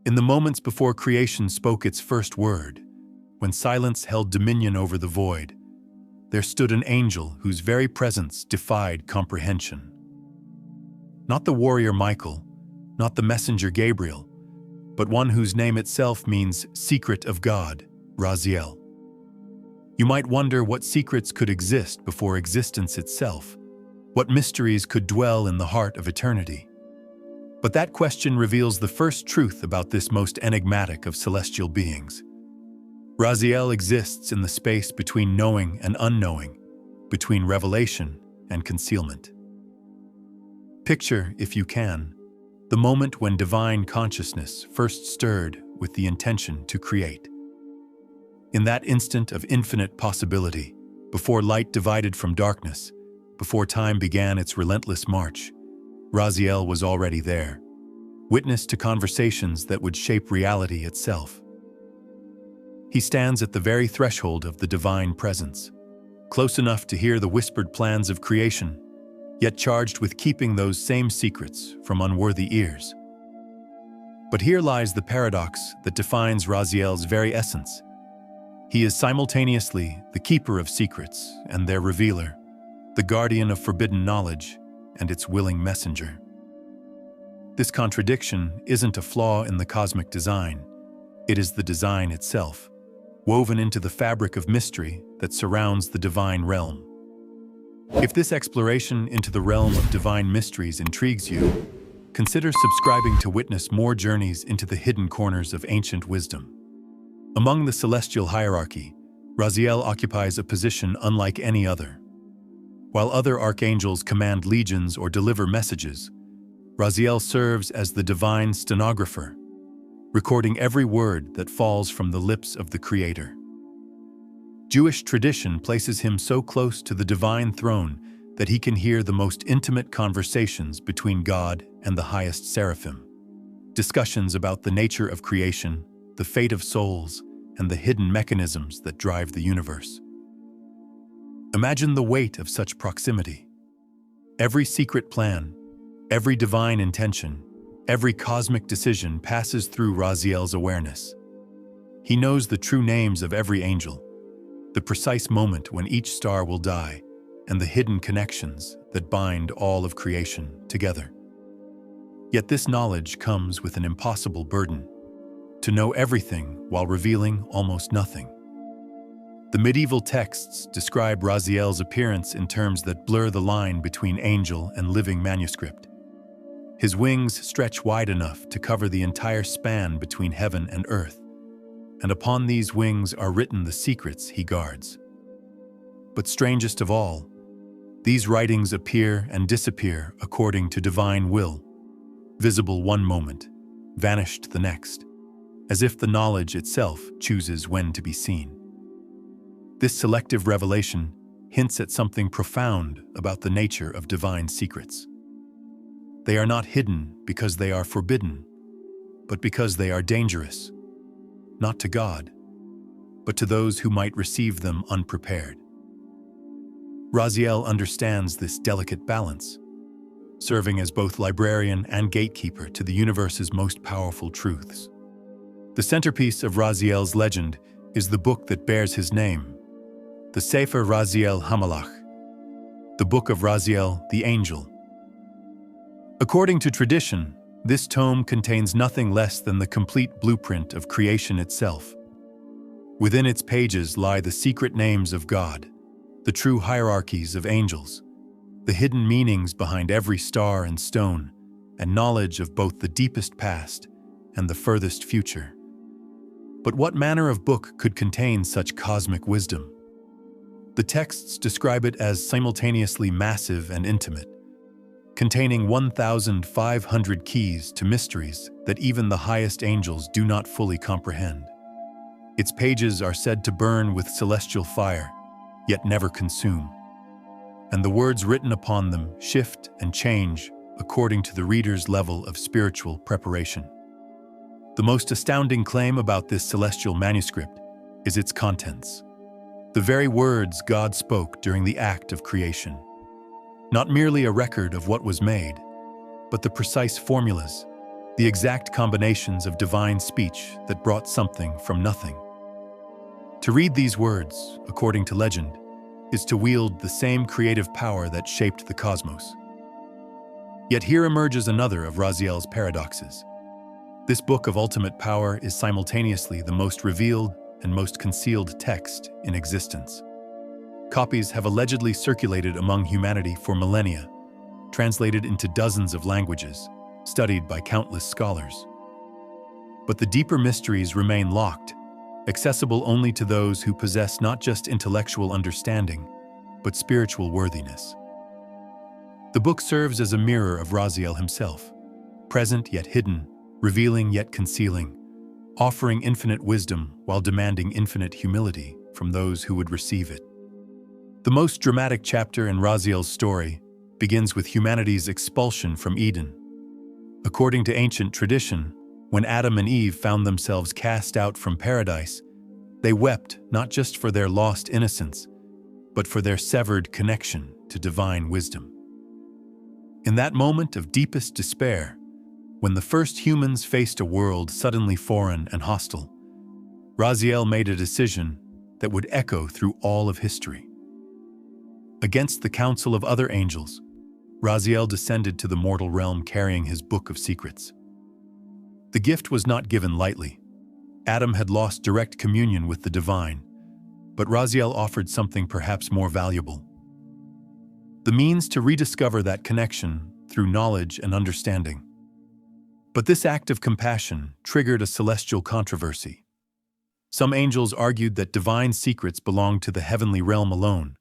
In the moments before creation spoke its first word, when silence held dominion over the void, there stood an angel whose very presence defied comprehension. Not the warrior Michael, not the messenger Gabriel, but one whose name itself means secret of God, Raziel. You might wonder what secrets could exist before existence itself, what mysteries could dwell in the heart of eternity. But that question reveals the first truth about this most enigmatic of celestial beings. Raziel exists in the space between knowing and unknowing, between revelation and concealment. Picture, if you can, the moment when divine consciousness first stirred with the intention to create. In that instant of infinite possibility, before light divided from darkness, before time began its relentless march, Raziel was already there, witness to conversations that would shape reality itself. He stands at the very threshold of the divine presence, close enough to hear the whispered plans of creation, yet charged with keeping those same secrets from unworthy ears. But here lies the paradox that defines Raziel's very essence. He is simultaneously the keeper of secrets and their revealer, the guardian of forbidden knowledge and its willing messenger. This contradiction isn't a flaw in the cosmic design, it is the design itself, woven into the fabric of mystery that surrounds the divine realm. If this exploration into the realm of divine mysteries intrigues you, consider subscribing to witness more journeys into the hidden corners of ancient wisdom. Among the celestial hierarchy, Raziel occupies a position unlike any other. While other archangels command legions or deliver messages, Raziel serves as the divine stenographer, recording every word that falls from the lips of the Creator. Jewish tradition places him so close to the divine throne that he can hear the most intimate conversations between God and the highest seraphim, discussions about the nature of creation, the fate of souls, and the hidden mechanisms that drive the universe. Imagine the weight of such proximity. Every secret plan, every divine intention, every cosmic decision passes through Raziel's awareness. He knows the true names of every angel, the precise moment when each star will die, and the hidden connections that bind all of creation together. Yet this knowledge comes with an impossible burden: to know everything while revealing almost nothing. The medieval texts describe Raziel's appearance in terms that blur the line between angel and living manuscript. His wings stretch wide enough to cover the entire span between heaven and earth, and upon these wings are written the secrets he guards. But strangest of all, these writings appear and disappear according to divine will, visible one moment, vanished the next, as if the knowledge itself chooses when to be seen. This selective revelation hints at something profound about the nature of divine secrets. They are not hidden because they are forbidden, but because they are dangerous, not to God, but to those who might receive them unprepared. Raziel understands this delicate balance, serving as both librarian and gatekeeper to the universe's most powerful truths. The centerpiece of Raziel's legend is the book that bears his name, the Sefer Raziel HaMalach, the Book of Raziel, the Angel. According to tradition, this tome contains nothing less than the complete blueprint of creation itself. Within its pages lie the secret names of God, the true hierarchies of angels, the hidden meanings behind every star and stone, and knowledge of both the deepest past and the furthest future. But what manner of book could contain such cosmic wisdom? The texts describe it as simultaneously massive and intimate, containing 1,500 keys to mysteries that even the highest angels do not fully comprehend. Its pages are said to burn with celestial fire, yet never consume, and the words written upon them shift and change according to the reader's level of spiritual preparation. The most astounding claim about this celestial manuscript is its contents, the very words God spoke during the act of creation. Not merely a record of what was made, but the precise formulas, the exact combinations of divine speech that brought something from nothing. To read these words, according to legend, is to wield the same creative power that shaped the cosmos. Yet here emerges another of Raziel's paradoxes. This book of ultimate power is simultaneously the most revealed and most concealed text in existence. Copies have allegedly circulated among humanity for millennia, translated into dozens of languages, studied by countless scholars. But the deeper mysteries remain locked, accessible only to those who possess not just intellectual understanding, but spiritual worthiness. The book serves as a mirror of Raziel himself, present yet hidden, revealing yet concealing, offering infinite wisdom while demanding infinite humility from those who would receive it. The most dramatic chapter in Raziel's story begins with humanity's expulsion from Eden. According to ancient tradition, when Adam and Eve found themselves cast out from paradise, they wept not just for their lost innocence, but for their severed connection to divine wisdom. In that moment of deepest despair, when the first humans faced a world suddenly foreign and hostile, Raziel made a decision that would echo through all of history. Against the counsel of other angels, Raziel descended to the mortal realm carrying his Book of Secrets. The gift was not given lightly. Adam had lost direct communion with the divine, but Raziel offered something perhaps more valuable: the means to rediscover that connection through knowledge and understanding. But this act of compassion triggered a celestial controversy. Some angels argued that divine secrets belonged to the heavenly realm alone,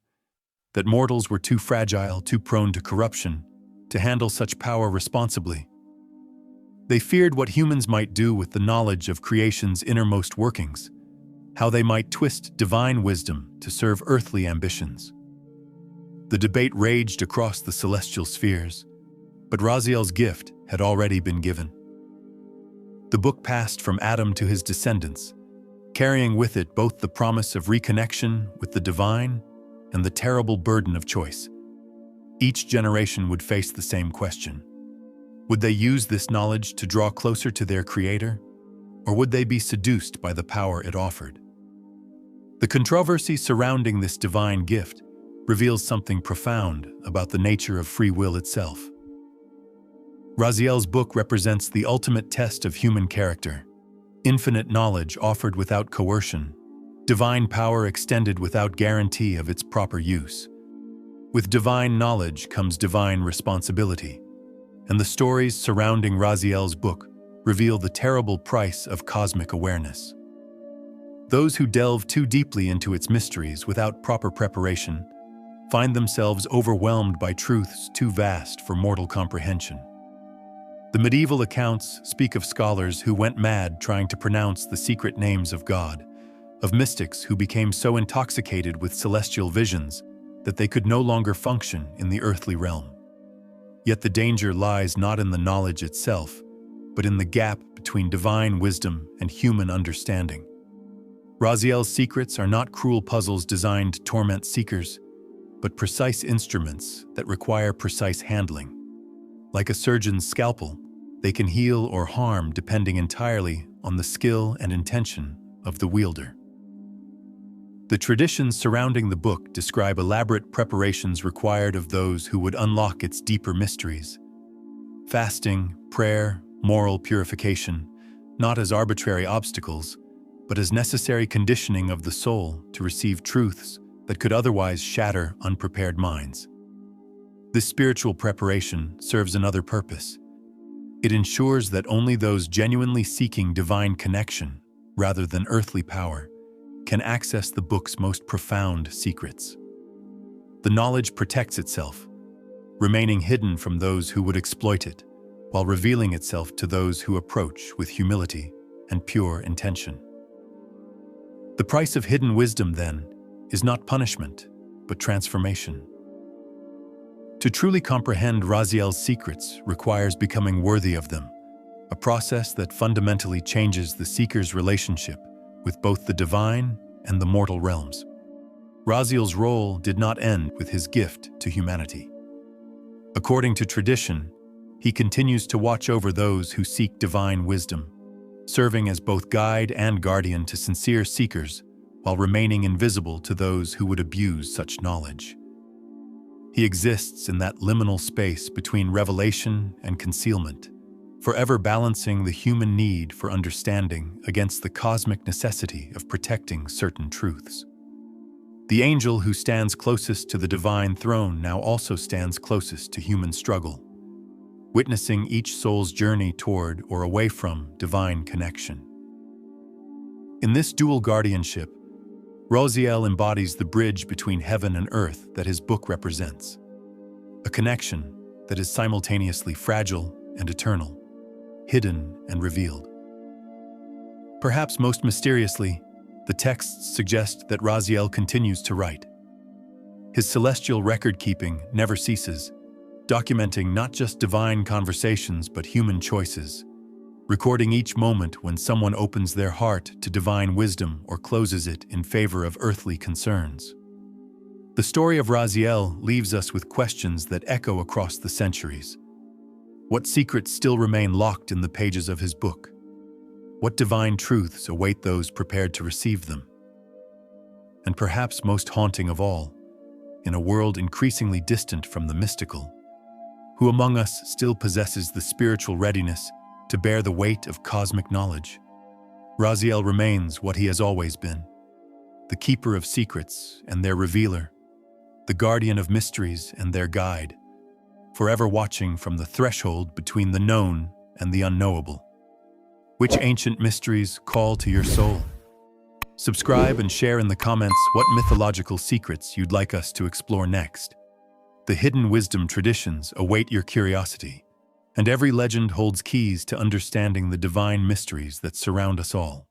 that mortals were too fragile, too prone to corruption, to handle such power responsibly. They feared what humans might do with the knowledge of creation's innermost workings, how they might twist divine wisdom to serve earthly ambitions. The debate raged across the celestial spheres, but Raziel's gift had already been given. The book passed from Adam to his descendants, carrying with it both the promise of reconnection with the divine and the terrible burden of choice. Each generation would face the same question. Would they use this knowledge to draw closer to their Creator, or would they be seduced by the power it offered? The controversy surrounding this divine gift reveals something profound about the nature of free will itself. Raziel's book represents the ultimate test of human character: infinite knowledge offered without coercion, divine power extended without guarantee of its proper use. With divine knowledge comes divine responsibility, and the stories surrounding Raziel's book reveal the terrible price of cosmic awareness. Those who delve too deeply into its mysteries without proper preparation find themselves overwhelmed by truths too vast for mortal comprehension. The medieval accounts speak of scholars who went mad trying to pronounce the secret names of God, of mystics who became so intoxicated with celestial visions that they could no longer function in the earthly realm. Yet the danger lies not in the knowledge itself, but in the gap between divine wisdom and human understanding. Raziel's secrets are not cruel puzzles designed to torment seekers, but precise instruments that require precise handling. Like a surgeon's scalpel, they can heal or harm depending entirely on the skill and intention of the wielder. The traditions surrounding the book describe elaborate preparations required of those who would unlock its deeper mysteries. Fasting, prayer, moral purification, not as arbitrary obstacles, but as necessary conditioning of the soul to receive truths that could otherwise shatter unprepared minds. This spiritual preparation serves another purpose. It ensures that only those genuinely seeking divine connection, rather than earthly power, can access the book's most profound secrets. The knowledge protects itself, remaining hidden from those who would exploit it, while revealing itself to those who approach with humility and pure intention. The price of hidden wisdom, then, is not punishment, but transformation. To truly comprehend Raziel's secrets requires becoming worthy of them, a process that fundamentally changes the seeker's relationship with both the divine and the mortal realms. Raziel's role did not end with his gift to humanity. According to tradition, He continues to watch over those who seek divine wisdom, serving as both guide and guardian to sincere seekers while remaining invisible to those who would abuse such knowledge. He exists in that liminal space between revelation and concealment, forever balancing the human need for understanding against the cosmic necessity of protecting certain truths. The angel who stands closest to the divine throne now also stands closest to human struggle, witnessing each soul's journey toward or away from divine connection. In this dual guardianship, Raziel embodies the bridge between heaven and earth that his book represents, a connection that is simultaneously fragile and eternal, hidden and revealed. Perhaps most mysteriously, the texts suggest that Raziel continues to write. His celestial record-keeping never ceases, documenting not just divine conversations but human choices, recording each moment when someone opens their heart to divine wisdom or closes it in favor of earthly concerns. The story of Raziel leaves us with questions that echo across the centuries. What secrets still remain locked in the pages of his book? What divine truths await those prepared to receive them? And perhaps most haunting of all, in a world increasingly distant from the mystical, who among us still possesses the spiritual readiness to bear the weight of cosmic knowledge? Raziel remains what he has always been, the keeper of secrets and their revealer, the guardian of mysteries and their guide, forever watching from the threshold between the known and the unknowable. Which ancient mysteries call to your soul? Subscribe and share in the comments what mythological secrets you'd like us to explore next. The hidden wisdom traditions await your curiosity, and every legend holds keys to understanding the divine mysteries that surround us all.